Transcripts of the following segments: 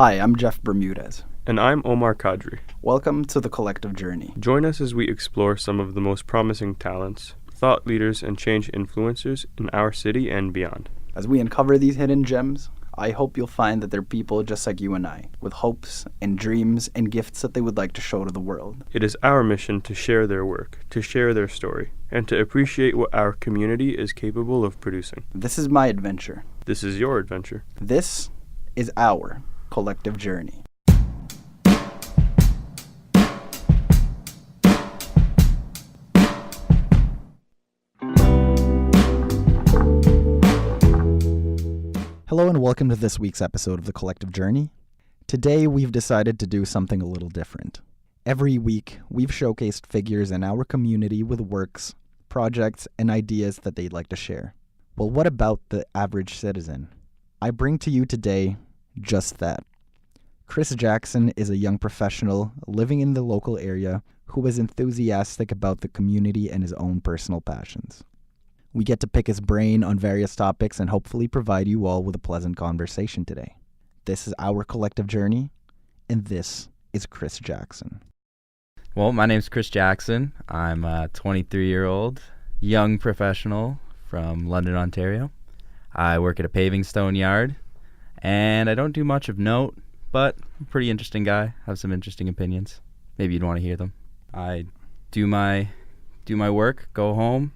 Hi, I'm Jeff Bermudez. And I'm Omar Kadri. Welcome to The Collective Journey. Join us as we explore some of the most promising talents, thought leaders, and change influencers in our city and beyond. As we uncover these hidden gems, I hope you'll find that they're people just like you and I, with hopes and dreams and gifts that they would like to show to the world. It is our mission to share their work, to share their story, and to appreciate what our community is capable of producing. This is my adventure. This is your adventure. This is our collective journey. Hello and welcome to this week's episode of The Collective Journey. Today we've decided to do something a little different. Every week we've showcased figures in our community with works, projects, and ideas that they'd like to share. Well, what about the average citizen? I bring to you today just that. Chris Jackson is a young professional living in the local area who is enthusiastic about the community and his own personal passions. We get to pick his brain on various topics and hopefully provide you all with a pleasant conversation today. This is our collective journey, and this is Chris Jackson. Well, my name's Chris Jackson. I'm a 23-year-old young professional from London, Ontario. I work at a paving stone yard, and I don't do much of note, but I'm a pretty interesting guy. Have some interesting opinions. Maybe you'd want to hear them. I do my work, go home,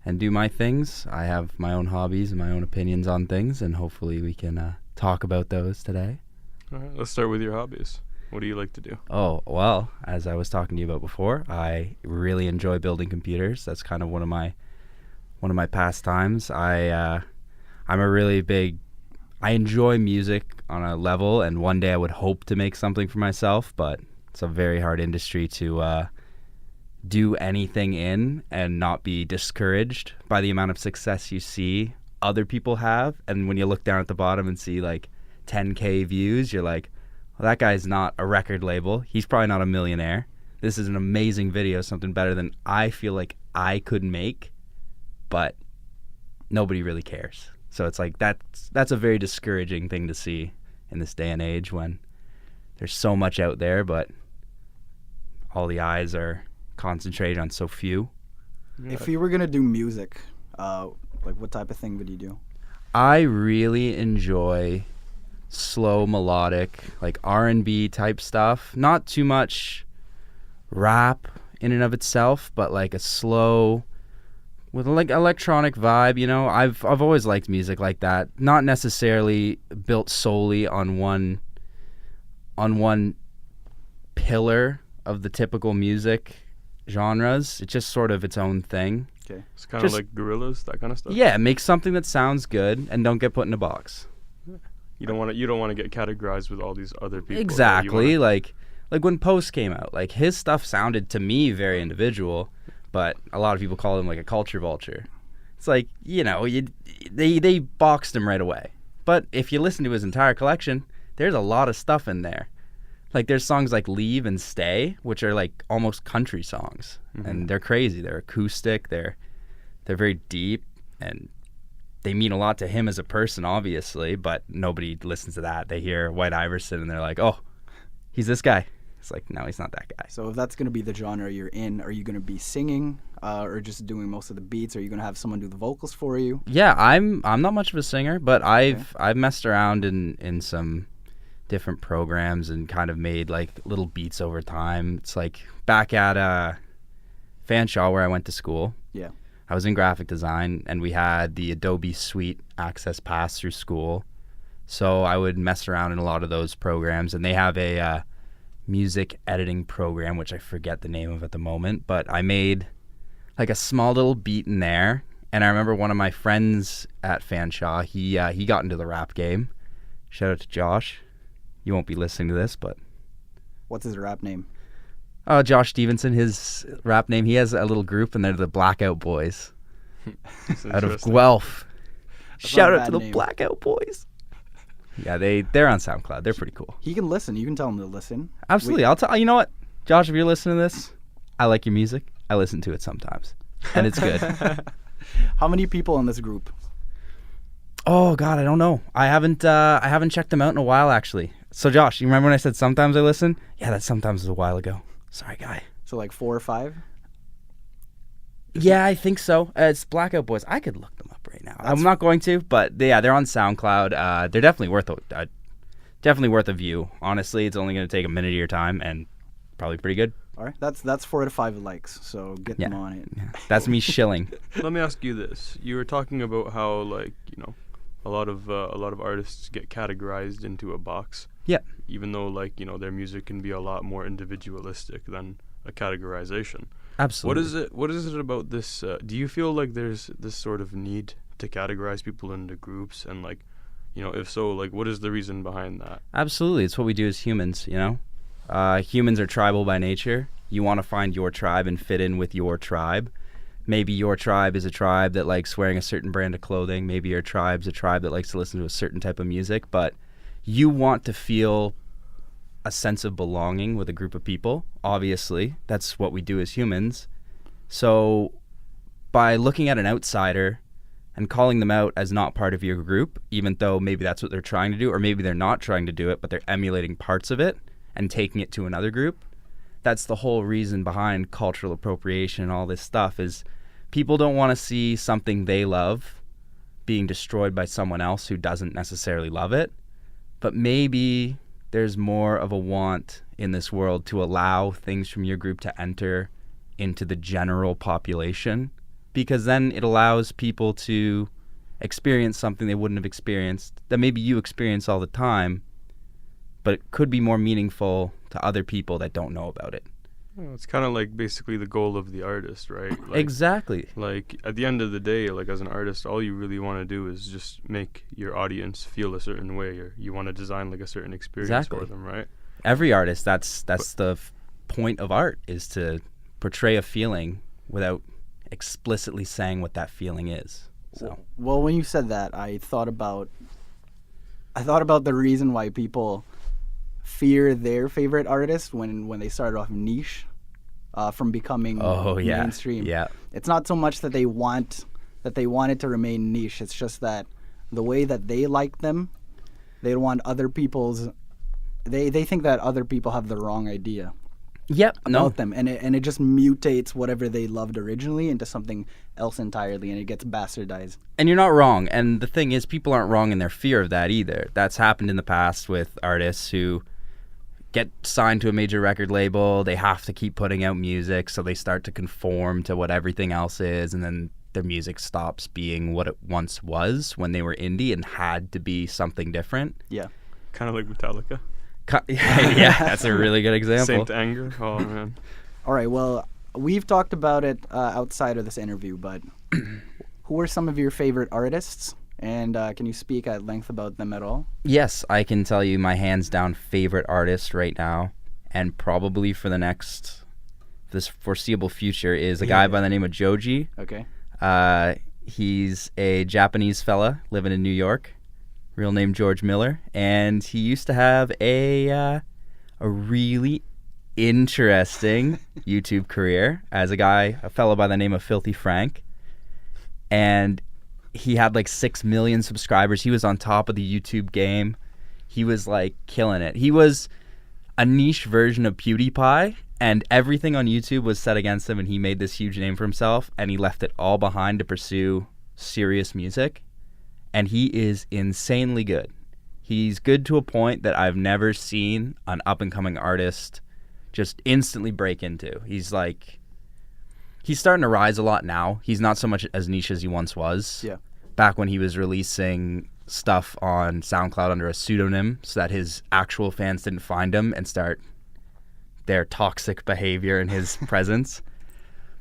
and do my things. I have my own hobbies and my own opinions on things, and hopefully we can talk about those today. All right, let's start with your hobbies. What do you like to do? Oh, well, as I was talking to you about before, I really enjoy building computers. That's kind of one of my pastimes. I enjoy music on a level, and one day I would hope to make something for myself, but it's a very hard industry to do anything in and not be discouraged by the amount of success you see other people have. And when you look down at the bottom and see like 10K views, you're like, well, that guy's not a record label. He's probably not a millionaire. This is an amazing video, something better than I feel like I could make, but nobody really cares. So it's like that's a very discouraging thing to see in this day and age when there's so much out there, but all the eyes are concentrated on so few. Yeah. If you were going to do music, what type of thing would you do? I really enjoy slow melodic, like R&B type stuff. Not too much rap in and of itself, but like a slow with like electronic vibe, you know. I've always liked music like that. Not necessarily built solely on one pillar of the typical music genres. It's just sort of its own thing. Okay. It's kind of like Gorillaz, that kind of stuff. Yeah, make something that sounds good and don't get put in a box. You don't want to get categorized with all these other people. Exactly. Like when Post came out, like his stuff sounded to me very individual, but a lot of people call him like a culture vulture. It's like, you know, they boxed him right away. But if you listen to his entire collection, there's a lot of stuff in there. Like there's songs like Leave and Stay, which are like almost country songs, and they're crazy. They're acoustic. They're very deep, and they mean a lot to him as a person, obviously. But nobody listens to that. They hear White Iverson, and they're like, "Oh, he's this guy." It's like, no, he's not that guy. So if that's going to be the genre you're in, are you going to be singing or just doing most of the beats? Are you going to have someone do the vocals for you? Yeah, I'm not much of a singer, but I've messed around in some different programs and kind of made like little beats over time. It's like back at Fanshawe where I went to school. Yeah. I was in graphic design, and we had the Adobe Suite Access Pass through school. So I would mess around in a lot of those programs, and they have a music editing program, which I forget the name of at the moment, but I made like a small little beat in there. And I remember one of my friends at Fanshawe, he got into the rap game. Shout out to Josh. You won't be listening to this, but what's his rap name? Josh Stevenson, his rap name. He has a little group, and they're the Blackout Boys out of Guelph. Shout out to the name. Blackout Boys. Yeah, they're on SoundCloud. They're pretty cool. He can listen. You can tell him to listen. Absolutely. I'll tell you know what, Josh, if you're listening to this, I like your music. I listen to it sometimes, and it's good. How many people in this group? Oh God, I don't know. I haven't checked them out in a while actually. So Josh, you remember when I said sometimes I listen? Yeah, that sometimes was a while ago. Sorry, guy. So like 4 or 5? Yeah, I think so. It's Blackout Boys. I could look them up right now. I'm not going to, but they're on SoundCloud. They're definitely worth a view. Honestly, it's only going to take a minute of your time and probably pretty good. All right, that's 4 to 5 likes. So get them on it. Yeah. That's me shilling. Let me ask you this: you were talking about how, like, a lot of artists get categorized into a box. Yeah. Even though, like, their music can be a lot more individualistic than a categorization. Absolutely. What is it about this? Do you feel like there's this sort of need to categorize people into groups? And, like, if so, like, what is the reason behind that? Absolutely. It's what we do as humans, Humans are tribal by nature. You want to find your tribe and fit in with your tribe. Maybe your tribe is a tribe that likes wearing a certain brand of clothing. Maybe your tribe's a tribe that likes to listen to a certain type of music. But you want to feel a sense of belonging with a group of people. Obviously, that's what we do as humans. So by looking at an outsider and calling them out as not part of your group, even though maybe that's what they're trying to do, or maybe they're not trying to do it, but they're emulating parts of it and taking it to another group, that's the whole reason behind cultural appropriation and all this stuff. Is people don't want to see something they love being destroyed by someone else who doesn't necessarily love it. But maybe there's more of a want in this world to allow things from your group to enter into the general population, because then it allows people to experience something they wouldn't have experienced, that maybe you experience all the time, but it could be more meaningful to other people that don't know about it. Well, it's kind of like basically the goal of the artist, right? Like, exactly. Like, at the end of the day, like, as an artist, all you really want to do is just make your audience feel a certain way, or you want to design, like, a certain experience for them, right? Every artist, that's the point of art, is to portray a feeling without explicitly saying what that feeling is. So, well, when you said that, I thought about the reason why people fear their favorite artist when they started off niche from becoming mainstream. Yeah. It's not so much that they want it to remain niche. It's just that the way that they like them, they don't want other people's. They think that other people have the wrong idea about them, and it just mutates whatever they loved originally into something else entirely, and it gets bastardized. And you're not wrong. And the thing is, people aren't wrong in their fear of that either. That's happened in the past with artists who get signed to a major record label. They have to keep putting out music, so they start to conform to what everything else is, and then their music stops being what it once was when they were indie and had to be something different. Yeah. Kind of like Metallica. Yeah, that's a really good example. Saint Anger. Oh, man. All right, well, we've talked about it outside of this interview, but who are some of your favorite artists? And can you speak at length about them at all? Yes, I can tell you my hands down favorite artist right now, and probably for this foreseeable future, is a guy by the name of Joji. Okay. He's a Japanese fella living in New York, real name George Miller, and he used to have a really interesting YouTube career as a fellow by the name of Filthy Frank, and he had like 6 million subscribers. He was on top of the YouTube game. He was like killing it. He was a niche version of PewDiePie, and everything on YouTube was set against him, and he made this huge name for himself, and he left it all behind to pursue serious music, and he is insanely good. He's good to a point that I've never seen an up-and-coming artist just instantly break into. He's starting to rise a lot now. He's not so much as niche as he once was. Yeah. Back when he was releasing stuff on SoundCloud under a pseudonym so that his actual fans didn't find him and start their toxic behavior in his presence.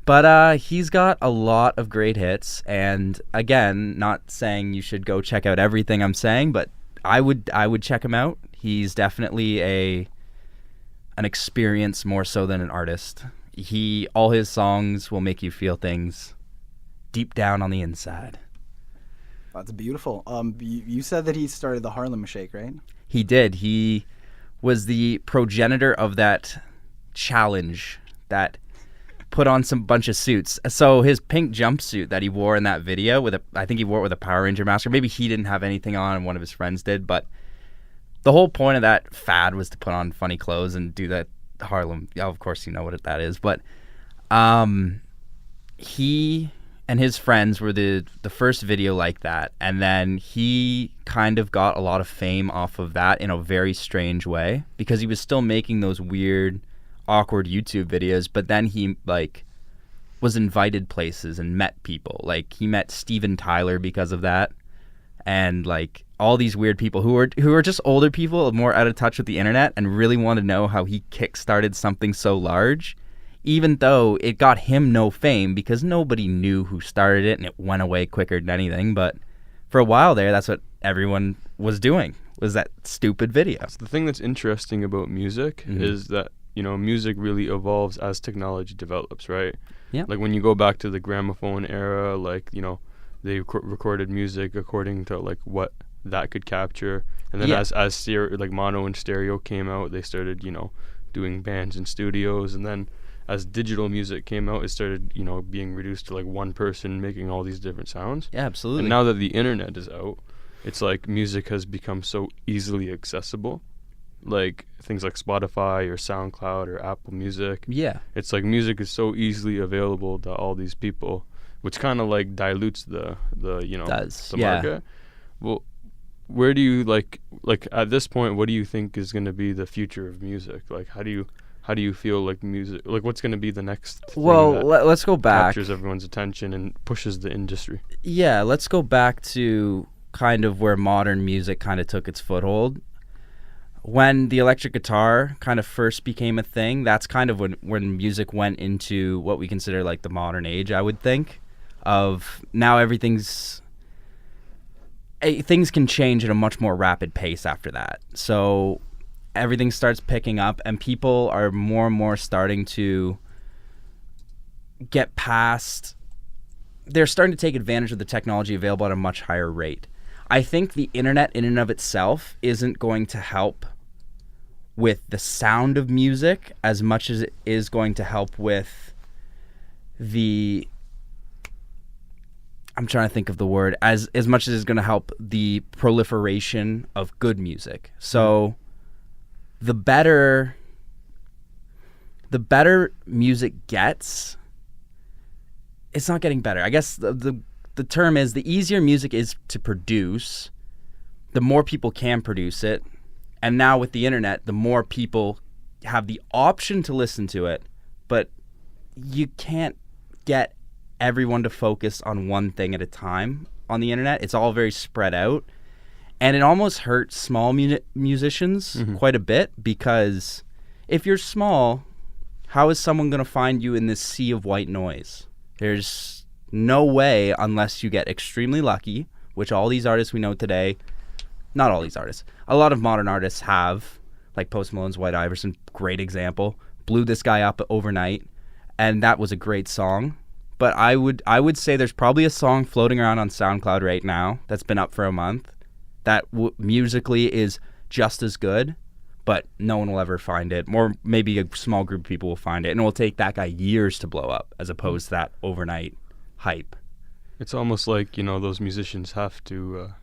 But he's got a lot of great hits, and again, not saying you should go check out everything I'm saying, but I would check him out. He's definitely an experience more so than an artist. All his songs will make you feel things deep down on the inside. That's beautiful. You said that he started the Harlem Shake, right? He did. He was the progenitor of that challenge that put on some bunch of suits. So his pink jumpsuit that he wore in that video I think he wore it with a Power Ranger mask, or maybe he didn't have anything on and one of his friends did, but the whole point of that fad was to put on funny clothes and do that Harlem. Yeah, of course you know what that is, but he and his friends were the first video like that, and then he kind of got a lot of fame off of that in a very strange way because he was still making those weird, awkward YouTube videos, but then he like was invited places and met people. Like he met Steven Tyler because of that, and like all these weird people who are just older people, more out of touch with the internet, and really want to know how he kickstarted something so large. Even though it got him no fame because nobody knew who started it and it went away quicker than anything. But for a while there, that's what everyone was doing, was that stupid video. So the thing that's interesting about music is that, music really evolves as technology develops, right? Yeah. Like when you go back to the gramophone era, like, they recorded music according to like what that could capture. And then as stereo, like mono and stereo came out, they started, doing bands in studios. And then as digital music came out, it started, being reduced to like one person making all these different sounds. Yeah, absolutely. And now that the internet is out, it's like music has become so easily accessible. Like things like Spotify or SoundCloud or Apple Music. Yeah. It's like music is so easily available to all these people, which kind of like dilutes the market. Well, where do you like at this point, what do you think is going to be the future of music? Like how do you feel like music, like what's going to be the next thing let's go back. Captures everyone's attention and pushes the industry? Yeah, let's go back to kind of where modern music kind of took its foothold. When the electric guitar kind of first became a thing, that's kind of when music went into what we consider like the modern age, I would think. Of now things can change at a much more rapid pace after that. So everything starts picking up and people are more and more starting to get past. They're starting to take advantage of the technology available at a much higher rate. I think the internet in and of itself isn't going to help with the sound of music as much as it is going to help with I'm trying to think of the word, as much as it's going to help the proliferation of good music. So the better music gets, it's not getting better. I guess the term is, the easier music is to produce, the more people can produce it. And now with the internet, the more people have the option to listen to it, but you can't get everyone to focus on one thing at a time on the internet. It's all very spread out. And it almost hurts small musicians quite a bit, because if you're small, how is someone going to find you in this sea of white noise? There's no way, unless you get extremely lucky, which all these artists we know today, not all these artists, a lot of modern artists have, like Post Malone's White Iverson, great example, blew this guy up overnight, and that was a great song. But I would say there's probably a song floating around on SoundCloud right now that's been up for a month that musically is just as good, but no one will ever find it. Or maybe a small group of people will find it, and it will take that guy years to blow up as opposed to that overnight hype. It's almost like, those musicians have to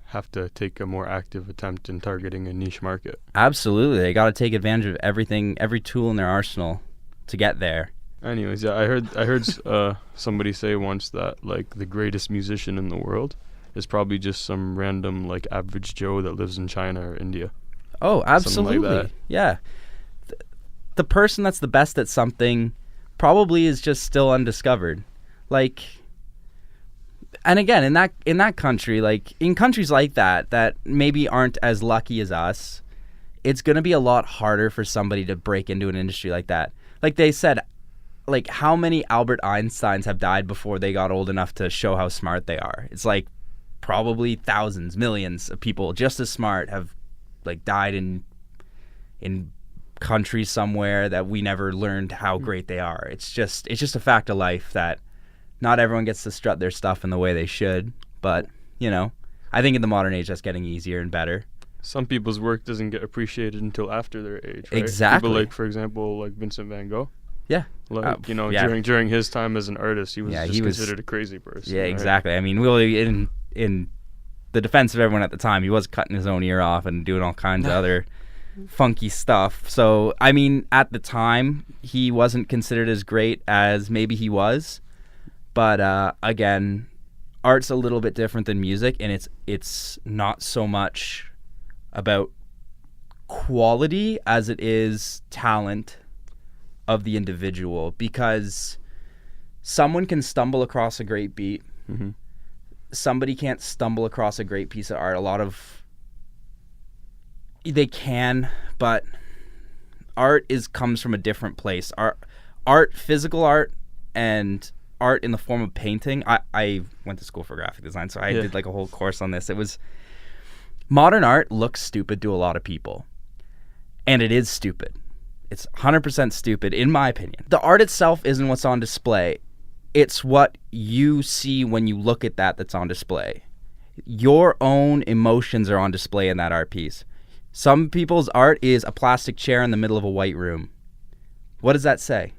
take a more active attempt in targeting a niche market. Absolutely. They got to take advantage of everything, every tool in their arsenal to get there. Anyways, yeah, I heard somebody say once that like the greatest musician in the world is probably just some random like average Joe that lives in China or India. Oh, absolutely. Something like that. Yeah. The person that's the best at something probably is just still undiscovered. Like, and again, in that country, like in countries like that maybe aren't as lucky as us, it's going to be a lot harder for somebody to break into an industry like that. Like they said, like how many Albert Einsteins have died before they got old enough to show how smart they are? It's like probably thousands, millions of people just as smart have like died in countries somewhere that we never learned how great they are. It's just a fact of life that not everyone gets to strut their stuff in the way they should. But, I think in the modern age that's getting easier and better. Some people's work doesn't get appreciated until after their age, right? Exactly. People like, for example, like Vincent van Gogh. Yeah. Like, during his time as an artist, he was considered a crazy person. Yeah, right? exactly. I mean, really in the defense of everyone at the time, he was cutting his own ear off and doing all kinds of other funky stuff. So, I mean, at the time, he wasn't considered as great as maybe he was. But again, art's a little bit different than music, and it's not so much about quality as it is talent of the individual, because someone can stumble across a great beat. Mm-hmm. Somebody can't stumble across a great piece of art. They can, but art comes from a different place. Art, physical art, and art in the form of painting. I went to school for graphic design, so I did like a whole course on this. It was, modern art looks stupid to a lot of people, and it is stupid. It's 100% stupid, in my opinion. The art itself isn't what's on display. It's what you see when you look at that's on display. Your own emotions are on display in that art piece. Some people's art is a plastic chair in the middle of a white room. What does that say?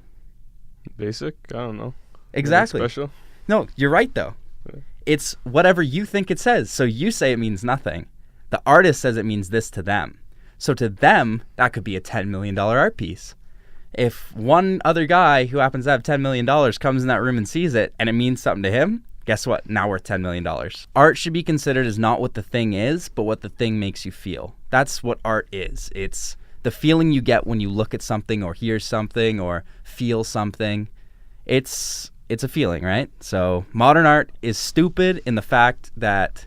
Basic? I don't know. Exactly. Special? No, you're right, though. Yeah. It's whatever you think it says. So you say it means nothing. The artist says it means this to them. So to them, that could be a $10 million art piece. If one other guy who happens to have $10 million comes in that room and sees it and it means something to him, guess what? Now worth $10 million. Art should be considered as not what the thing is, but what the thing makes you feel. That's what art is. It's the feeling you get when you look at something or hear something or feel something. It's a feeling, right? So modern art is stupid in the fact that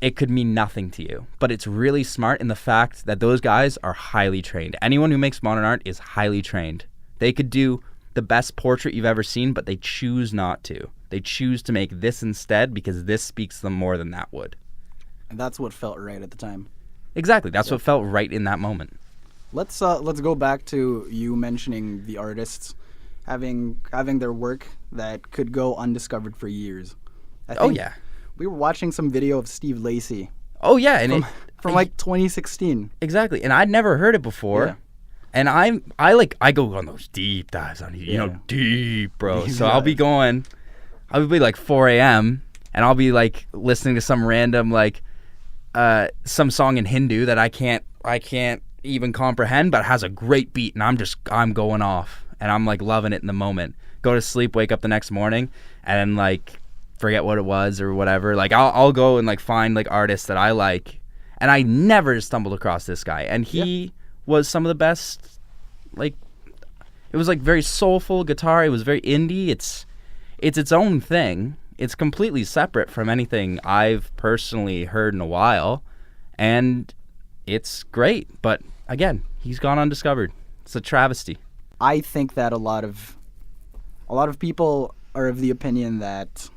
it could mean nothing to you, but it's really smart in the fact that those guys are highly trained. Anyone who makes modern art is highly trained. They could do the best portrait you've ever seen, but they choose not to. They choose to make this instead because this speaks to them more than that would. And that's what felt right at the time. Exactly. That's what felt right in that moment. Let's go back to you mentioning the artists having their work that could go undiscovered for years. Yeah. We were watching some video of Steve Lacy. Oh yeah, and from like 2016. Exactly, and I'd never heard it before. Yeah. And I go on those deep dives on deep, bro. So I'll be like 4 a.m. and I'll be like listening to some random some song in Hindu that I can't even comprehend, but it has a great beat, and I'm going off, and I'm like loving it in the moment. Go to sleep, wake up the next morning, and like forget what it was or whatever. Like I'll go and like find like artists that I like, and I never stumbled across this guy, and he was some of the best. Like it was like very soulful guitar. It was very indie. It's its own thing. It's completely separate from anything I've personally heard in a while, and it's great. But again, he's gone undiscovered. It's a travesty. I think that a lot of people are of the opinion that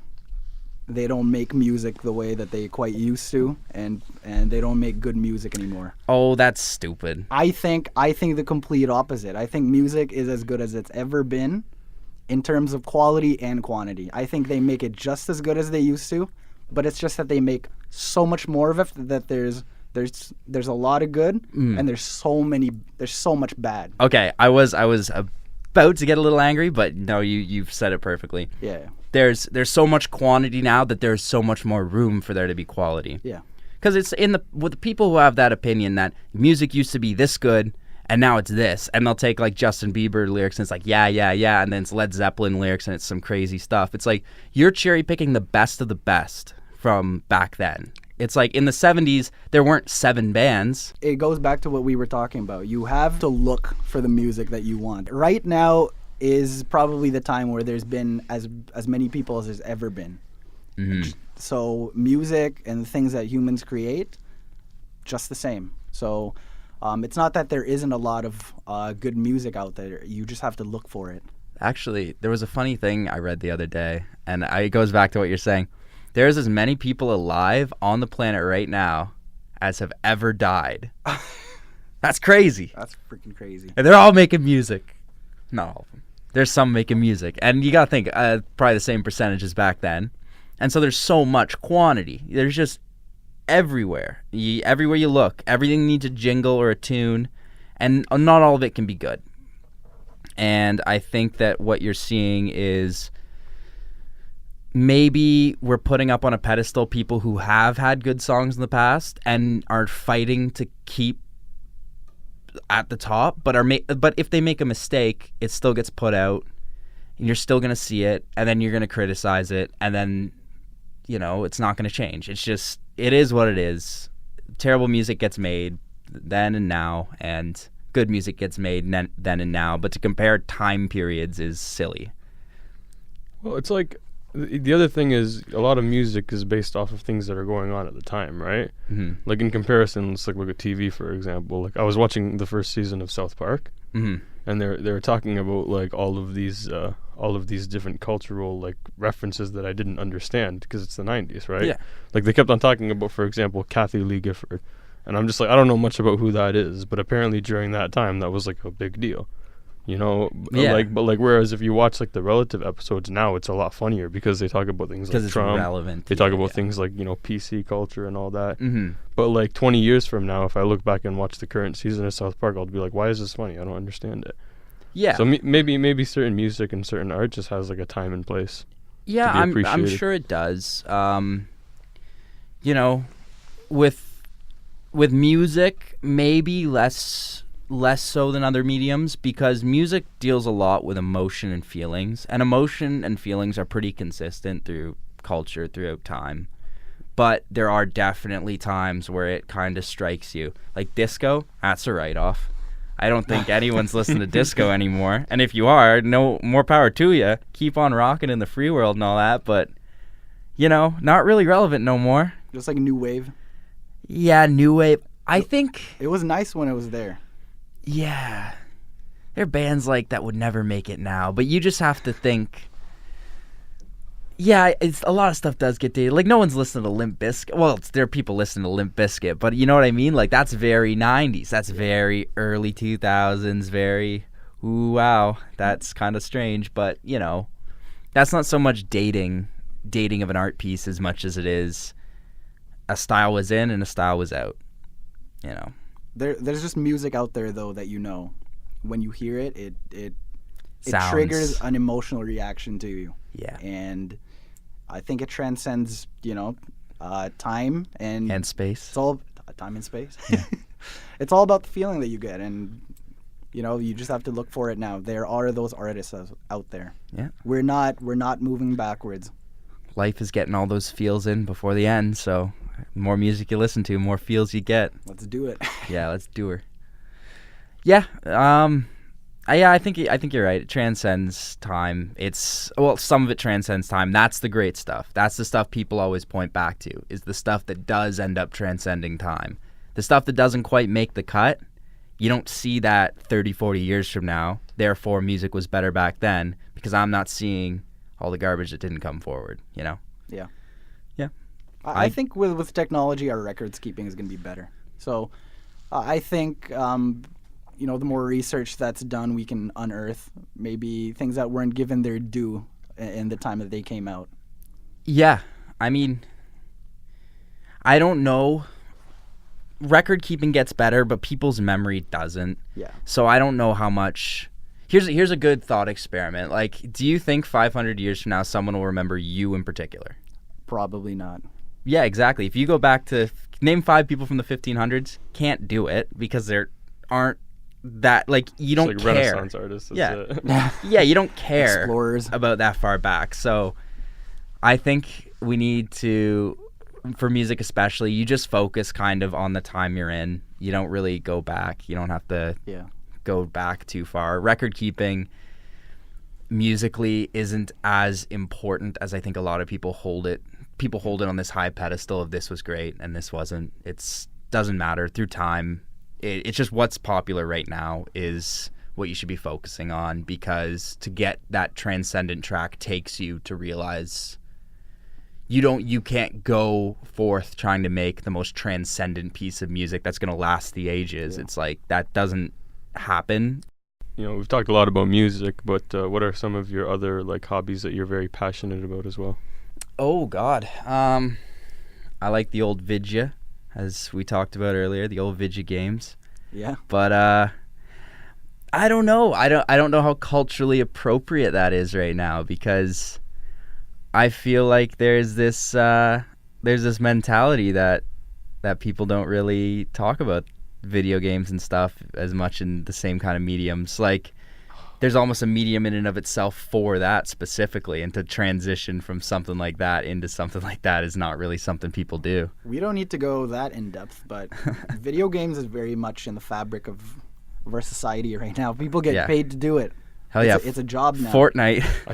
they don't make music the way that they quite used to, and they don't make good music anymore. Oh, that's stupid. I think the complete opposite. I think music is as good as it's ever been in terms of quality and quantity. I think they make it just as good as they used to, but it's just that they make so much more of it that there's a lot of good and there's so much bad. Okay, I was about to get a little angry, but no, you've said it perfectly. Yeah. There's so much quantity now that there's so much more room for there to be quality. Yeah. Because it's with the people who have that opinion that music used to be this good and now it's this, and they'll take like Justin Bieber lyrics and it's like yeah, and then it's Led Zeppelin lyrics and it's some crazy stuff. It's like you're cherry picking the best of the best from back then. It's like in the 70s, there weren't 7 bands. It goes back to what we were talking about. You have to look for the music that you want. Right now is probably the time where there's been as many people as there's ever been. Mm-hmm. So music and the things that humans create, just the same. So it's not that there isn't a lot of good music out there. You just have to look for it. Actually, there was a funny thing I read the other day, and it goes back to what you're saying. There's as many people alive on the planet right now as have ever died. That's crazy. That's freaking crazy. And they're all making music. Not all of them. There's some making music. And you got to think, probably the same percentages back then. And so there's so much quantity. There's just everywhere. Everywhere you look, everything needs a jingle or a tune. And not all of it can be good. And I think that what you're seeing is maybe we're putting up on a pedestal people who have had good songs in the past and are fighting to keep at the top, but if they make a mistake, it still gets put out, and you're still gonna see it, and then you're gonna criticize it, and then it's not gonna change. It's just, it is what it is. Terrible music gets made then and now, and good music gets made then and now. But to compare time periods is silly. Well, it's like the other thing is a lot of music is based off of things that are going on at the time, right? Mm-hmm. Like in comparison, let's look at TV, for example. Like I was watching the first season of South Park, Mm-hmm. and they're talking about like all of these different cultural like references that I didn't understand because it's the 90s, right? Yeah. Like they kept on talking about, for example, Kathy Lee Gifford, and I'm just like, I don't know much about who that is, but apparently during that time that was like a big deal. Yeah. But whereas if you watch like the relative episodes now, it's a lot funnier because they talk about things like It's Trump. relevant. They talk about things like PC culture and all that. Mm-hmm. But like 20 years from now, if I look back and watch the current season of South Park, I'll be like, why is this funny? I don't understand it. Yeah. So maybe certain music and certain art just has like a time and place. Yeah, to be I'm appreciated. sure it does. With music, maybe less so than other mediums, because music deals a lot with emotion and feelings, and emotion and feelings are pretty consistent through culture throughout time. But there are definitely times where it kind of strikes you. Like disco, that's a write-off. I don't think anyone's listening to disco anymore. And if you are, no more power to you. Keep on rocking in the free world and all that, but not really relevant no more. Just like new wave. Yeah, new wave. I think It was nice when it was there. yeah. There are bands like that would never make it now, but you just have to think. Yeah, it's a lot of stuff does get dated. Like no one's listening to Limp Bizkit. Well, there are people listening to Limp Bizkit, but you know what I mean? Like that's very 90s. That's very early 2000s, very ooh wow. That's kind of strange, but that's not so much dating of an art piece as much as it is a style was in and a style was out. There's just music out there though that when you hear it, it Sounds. triggers an emotional reaction to you. Yeah. And I think it transcends, time and space. It's all time and space. Yeah. It's all about the feeling that you get, and you just have to look for it now. There are those artists out there. Yeah. We're not moving backwards. Life is getting all those feels in before the end, so the more music you listen to, more feels you get. Let's do it. Yeah, let's do her. Yeah, I think you're right. It transcends time. Some of it transcends time. That's the great stuff. That's the stuff people always point back to, is the stuff that does end up transcending time. The stuff that doesn't quite make the cut, you don't see that 30, 40 years from now. Therefore, music was better back then, because I'm not seeing all the garbage that didn't come forward, Yeah. Yeah. I think with technology, our records keeping is going to be better. So I think, the more research that's done, we can unearth maybe things that weren't given their due in the time that they came out. Yeah. I mean, I don't know. Record keeping gets better, but people's memory doesn't. Yeah. So I don't know how much. Here's a good thought experiment. Like, do you think 500 years from now someone will remember you in particular? Probably not. Yeah, exactly. If you go back to name 5 people from the 1500s, can't do it because there aren't that, like, you don't like care. Renaissance artists. Yeah, you don't care Explorers. about that far back. So I think we need to, for music especially, you just focus kind of on the time you're in. You don't really go back. You don't have to go back too far. Record keeping musically isn't as important as I think a lot of people hold it. People hold it on this high pedestal of this was great and this wasn't. It doesn't matter through time. It's just what's popular right now is what you should be focusing on, because to get that transcendent track takes you to realize you can't go forth trying to make the most transcendent piece of music that's going to last the ages. It's like that doesn't happen. We've talked a lot about music, but what are some of your other like hobbies that you're very passionate about as well? Oh God, I like the old Vidya, as we talked about earlier, the old Vidya games. Yeah. But I don't know. I don't know how culturally appropriate that is right now, because I feel like there's this mentality that people don't really talk about video games and stuff as much in the same kind of mediums. Like, there's almost a medium in and of itself for that specifically, and to transition from something like that into something like that is not really something people do. We don't need to go that in depth, but video games is very much in the fabric of our society right now. People get paid to do it. Hell yeah. It's a job now. Fortnite. I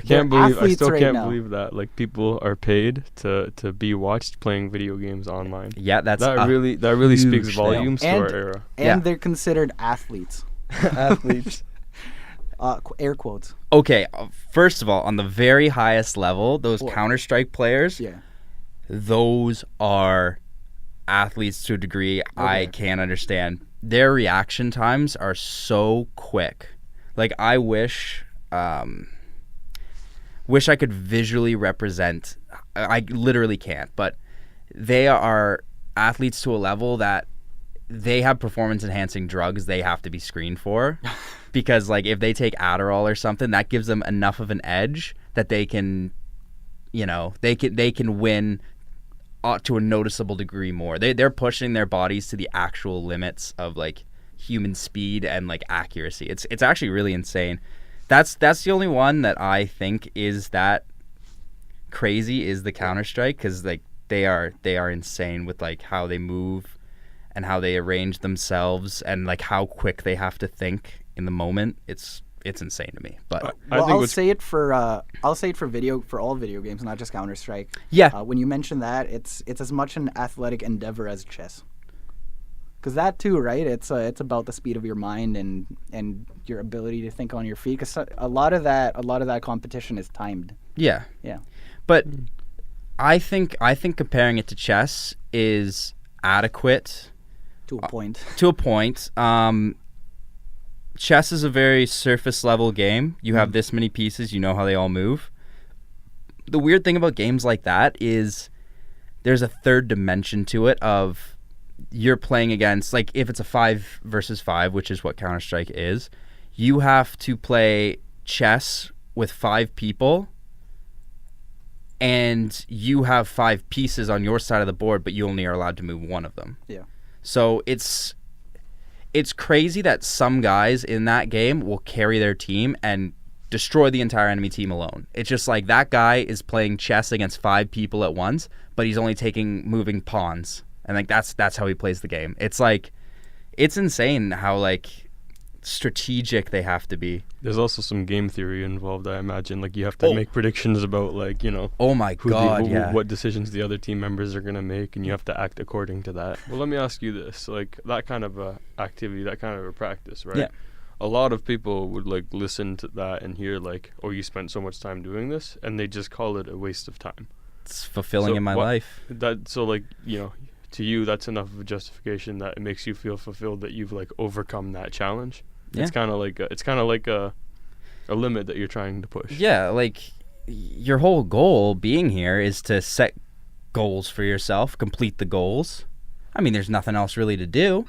still can't believe that like people are paid to be watched playing video games online. Yeah, that really speaks volumes to our era. And they're considered athletes. Athletes. Air quotes. Okay, first of all, on the very highest level, those Counter-Strike players, those are athletes to a degree I can't understand. Their reaction times are so quick. Like, I wish I could visually represent. I literally can't, but they are athletes to a level that they have performance-enhancing drugs they have to be screened for. Because, like, if they take Adderall or something, that gives them enough of an edge that they can, they can win to a noticeable degree more. They're pushing their bodies to the actual limits of, like, human speed and, like, accuracy. It's actually really insane. That's the only one that I think is that crazy, is the Counter-Strike, because, like, they are insane with, like, how they move and how they arrange themselves and, like, how quick they have to think in the moment. It's insane to me. But I'll say it for all video games, not just Counter-Strike. Yeah. When you mention that, it's as much an athletic endeavor as chess. Because that too, right? It's about the speed of your mind and your ability to think on your feet. Because a lot of that competition is timed. Yeah. Yeah. But I think comparing it to chess is adequate to a point. Chess is a very surface level game. You have this many pieces, you know how they all move. The weird thing about games like that is there's a third dimension to it of you're playing against, like, if it's a 5 versus 5, which is what Counter-Strike is, you have to play chess with 5 people and you have 5 pieces on your side of the board, but you only are allowed to move one of them. Yeah. So it's crazy that some guys in that game will carry their team and destroy the entire enemy team alone. It's just like that guy is playing chess against 5 people at once, but he's only moving pawns. And, like, that's how he plays the game. It's like, it's insane how, like, strategic they have to be. There's also some game theory involved, I imagine. Like, you have to make predictions about, like, oh my god, what decisions the other team members are going to make, and you have to act according to that. Well, let me ask you this. Like, that kind of a activity, that kind of a practice, right? Yeah. A lot of people would, like, listen to that and hear, like, oh, you spent so much time doing this, and they just call it a waste of time. It's fulfilling in my life. To you, that's enough of a justification that it makes you feel fulfilled that you've, like, overcome that challenge. Yeah. It's kind of like a limit that you're trying to push. Yeah, like, your whole goal being here is to set goals for yourself, complete the goals. I mean, there's nothing else really to do.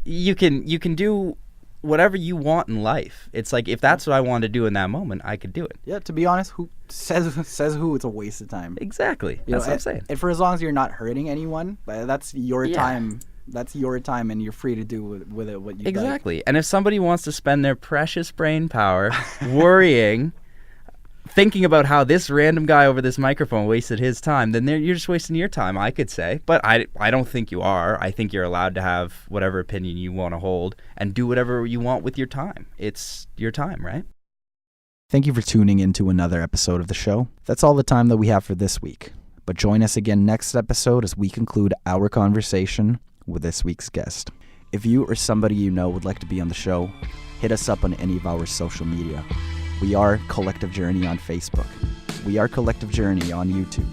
You can do whatever you want in life. It's like, if that's what I want to do in that moment, I could do it. Yeah, to be honest, who says it's a waste of time? Exactly. That's what I'm saying. And for as long as you're not hurting anyone, that's your time. That's your time, and you're free to do with it what you exactly. Like. And if somebody wants to spend their precious brain power worrying, thinking about how this random guy over this microphone wasted his time, then you're just wasting your time, I could say. But I don't think you are. I think you're allowed to have whatever opinion you want to hold and do whatever you want with your time. It's your time, right? Thank you for tuning in to another episode of the show. That's all the time that we have for this week. But join us again next episode as we conclude our conversation with this week's guest. If you or somebody you know would like to be on the show, hit us up on any of our social media. We are Collective Journey on Facebook. We are Collective Journey on YouTube.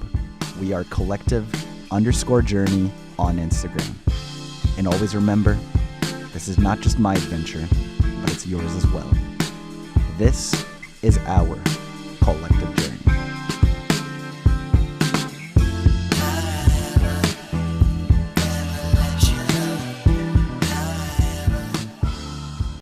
We are Collective_Journey on Instagram. And always remember, this is not just my adventure, but it's yours as well. This is our